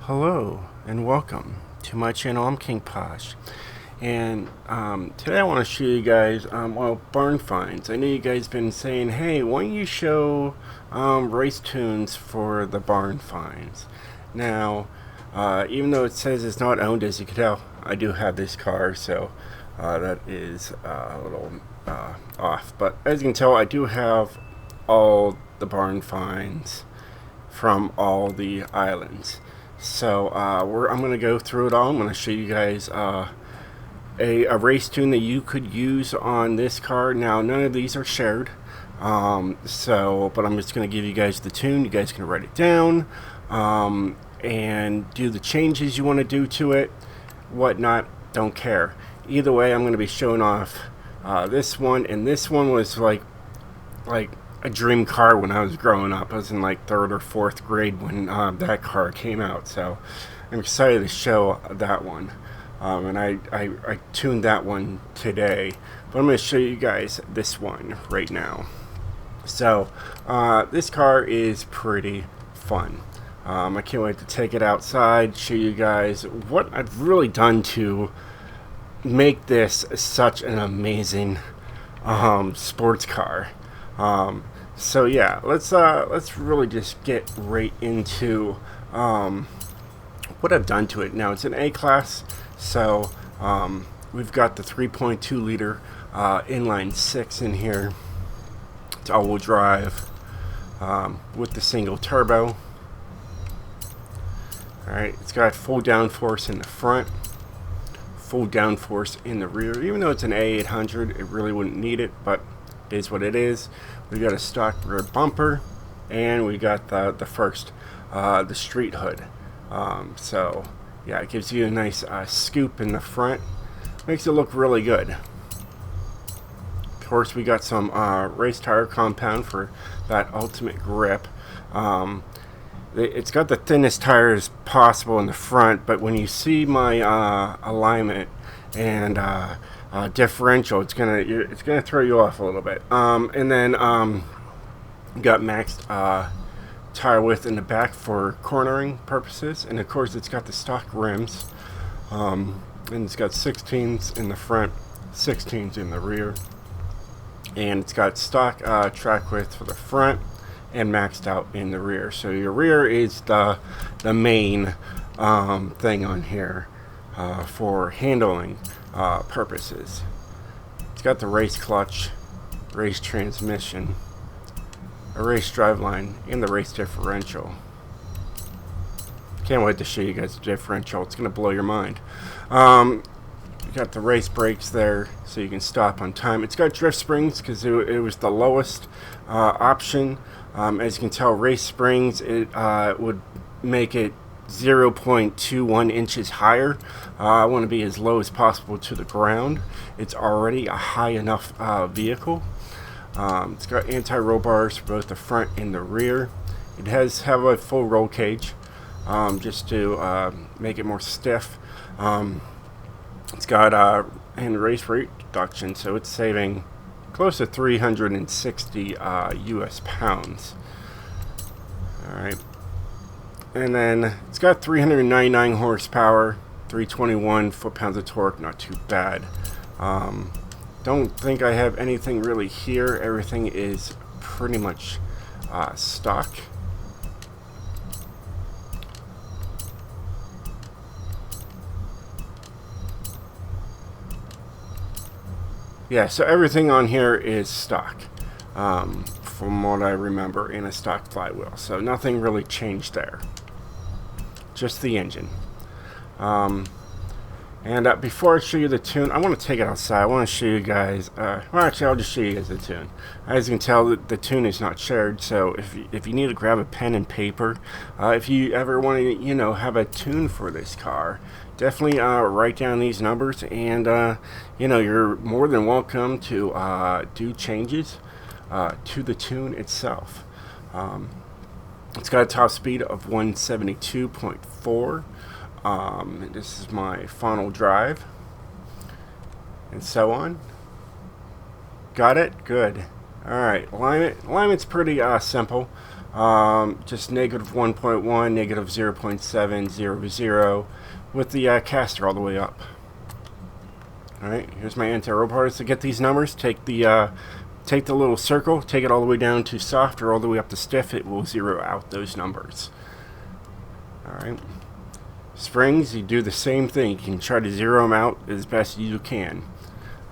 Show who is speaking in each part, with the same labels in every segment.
Speaker 1: Hello and welcome to my channel. I'm King Posh, and today I want to show you guys barn finds. I know you guys been saying, hey, why don't you show race tunes for the barn finds. Now even though it says it's not owned, as you can tell, I do have this car, so that is a little off, but as you can tell, I do have all the barn finds from all the islands. So I'm going to go through it all. I'm going to show you guys a race tune that you could use on this car. Now, none of these are shared, but I'm just going to give you guys the tune. You guys can write it down and do the changes you want to do to it, whatnot. Don't care. Either way, I'm going to be showing off this one, and this one was like a dream car when I was growing up. I was in like 3rd or 4th grade when that car came out, so I'm excited to show that one. And I tuned that one today, but I'm going to show you guys this one right now. So this car is pretty fun. I can't wait to take it outside, show you guys what I've really done to make this such an amazing sports car. So yeah, let's really just get right into what I've done to it. Now it's an A-Class, so we've got the 3.2 liter inline 6 in here. It's all-wheel drive with the single turbo. Alright, it's got full downforce in the front, full downforce in the rear. Even though it's an A800, it really wouldn't need it, but it is what it is. We got a stock rear bumper, and we got the street hood. So yeah, it gives you a nice scoop in the front, makes it look really good. Of course, we got some race tire compound for that ultimate grip. It's got the thinnest tires possible in the front, but when you see my alignment and differential, it's gonna throw you off a little bit. And then got maxed tire width in the back for cornering purposes, and of course it's got the stock rims, and it's got 16s in the front, 16s in the rear, and it's got stock track width for the front and maxed out in the rear. So your rear is the main thing on here for handling purposes. It's got the race clutch, race transmission, a race driveline, and the race differential. Can't wait to show you guys the differential. It's gonna blow your mind. You got the race brakes there, so you can stop on time. It's got drift springs because it was the lowest option. As you can tell, race springs, it would make it 0.21 inches higher. I want to be as low as possible to the ground. It's already a high enough vehicle. It's got anti-roll bars for both the front and the rear. It has a full roll cage, just to make it more stiff. It's got and race rate reduction, so it's saving close to 360 US pounds. Alright, and then it's got 399 horsepower, 321 foot-pounds of torque. Not too bad. Don't think I have anything really here. Everything is pretty much stock. Yeah, so everything on here is stock, from what I remember, in a stock flywheel. So nothing really changed there. Just the engine. And before I show you the tune, I want to take it outside. I want to show you guys, well, actually, I'll just show you guys the tune. As you can tell, the tune is not shared, so if you need to grab a pen and paper, if you ever want to, have a tune for this car, definitely write down these numbers, and, you're more than welcome to do changes to the tune itself. It's got a top speed of 172.4. This is my final drive, and so on. Got it? Good. Alright, alignment's pretty simple. just negative 1.1, negative 0.700 with the caster all the way up. Alright, here's my anti-roll parts. To get these numbers, take the little circle, take it all the way down to soft or all the way up to stiff. It will zero out those numbers. Alright. Springs, you do the same thing. You can try to zero them out as best you can.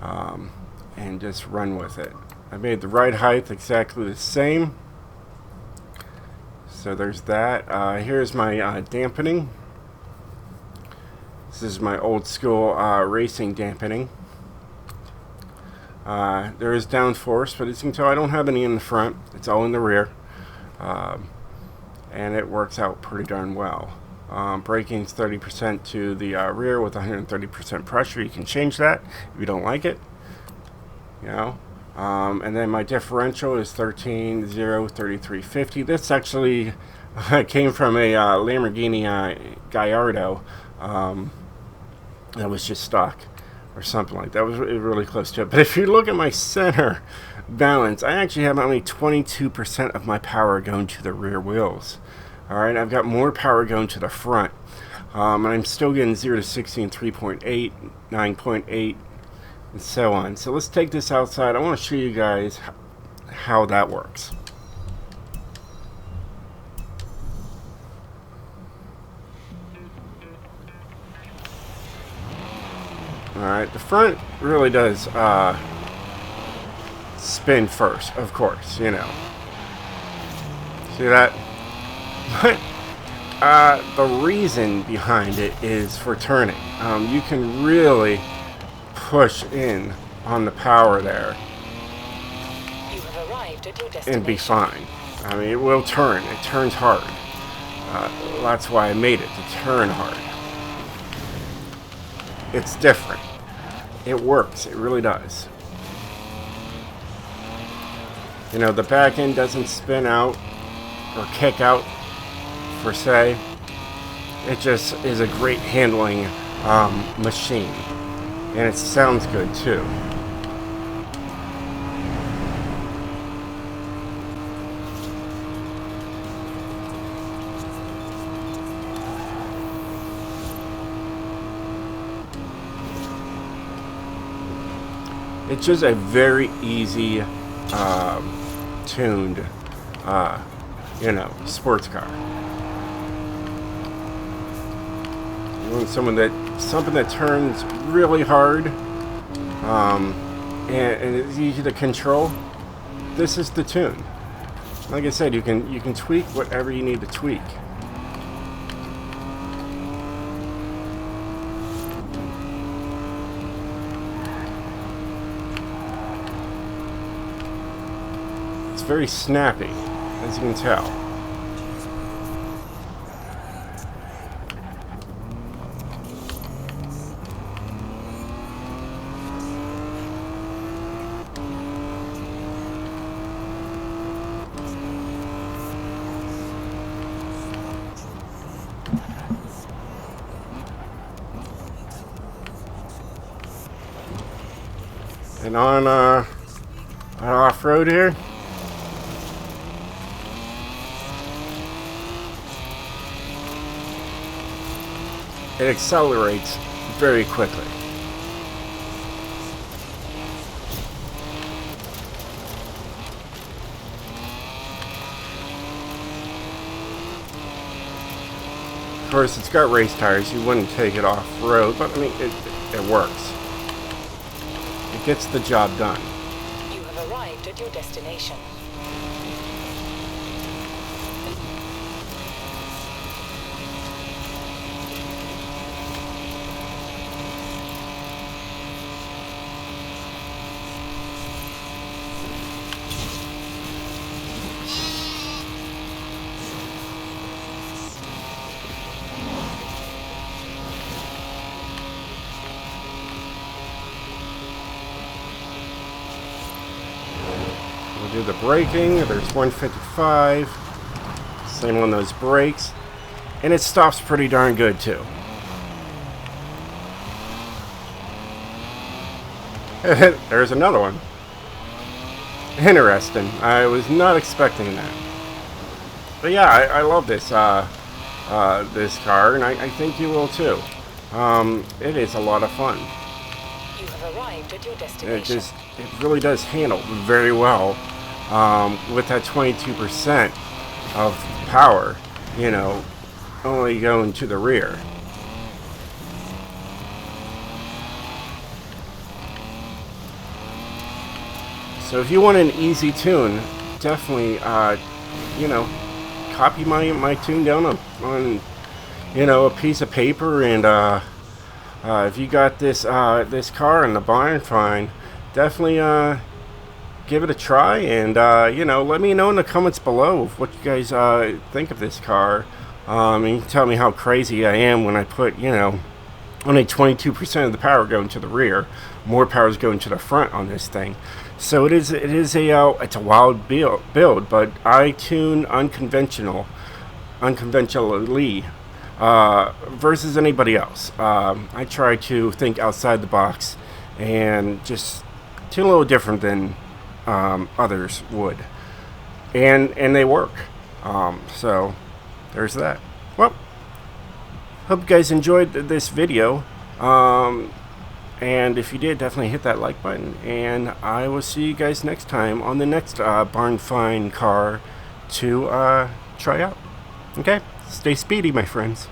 Speaker 1: And just run with it. I made the right height exactly the same. So there's that. Here's my dampening. This is my old school racing dampening. There is downforce, but as you can tell, I don't have any in the front. It's all in the rear. And it works out pretty darn well. Braking's 30% to the rear with 130% pressure. You can change that if you don't like it. You know. And then my differential is 13.03350. This actually came from a Lamborghini Gallardo that was just stock or something like that. It was really close to it. But if you look at my center balance, I actually have only 22% of my power going to the rear wheels. Alright, I've got more power going to the front. And I'm still getting 0 to 60 in 3.8, 9.8, and so on. So let's take this outside. I want to show you guys how that works. Alright, the front really does spin first, of course, you know. See that? But the reason behind it is for turning. You can really push in on the power there
Speaker 2: You have arrived at your destination.
Speaker 1: and be fine. I mean, it will turn. It turns hard. That's why I made it, to turn hard. It's different. It works. It really does. You know, the back end doesn't spin out or kick out, per se. It just is a great handling machine. And it sounds good, too. It's just a very easy tuned, you know, sports car. You want something that turns really hard, and it's easy to control. This is the tune. Like I said, you can tweak whatever you need to tweak. It's very snappy, as you can tell. And on off-road here, it accelerates very quickly. Of course, it's got race tires. You wouldn't take it off-road, but I mean, it works. It gets the job done.
Speaker 2: You have arrived at your destination.
Speaker 1: We'll do the braking. There's 155. Same on those brakes. And it stops pretty darn good, too. There's another one. Interesting. I was not expecting that. But yeah, I love this this car, and I think you will too. It is a lot of fun.
Speaker 2: You have arrived at your
Speaker 1: It
Speaker 2: destination.
Speaker 1: it really does handle very well with that 22% of power, you know, only going to the rear. So if you want an easy tune, definitely, you know, copy my tune down on you know, a piece of paper, and if you got this this car in the barn find, definitely give it a try, and you know, let me know in the comments below what you guys think of this car. And you can tell me how crazy I am when I put, you know, only 22% of the power going to the rear. More power is going to the front on this thing. So it's a wild build, but I tune unconventionally versus anybody else. I try to think outside the box and just tune a little different than others would, and they work. So there's that. Well, hope you guys enjoyed this video. And if you did, definitely hit that like button. And I will see you guys next time on the next barn find car to try out. Okay? Stay speedy, my friends.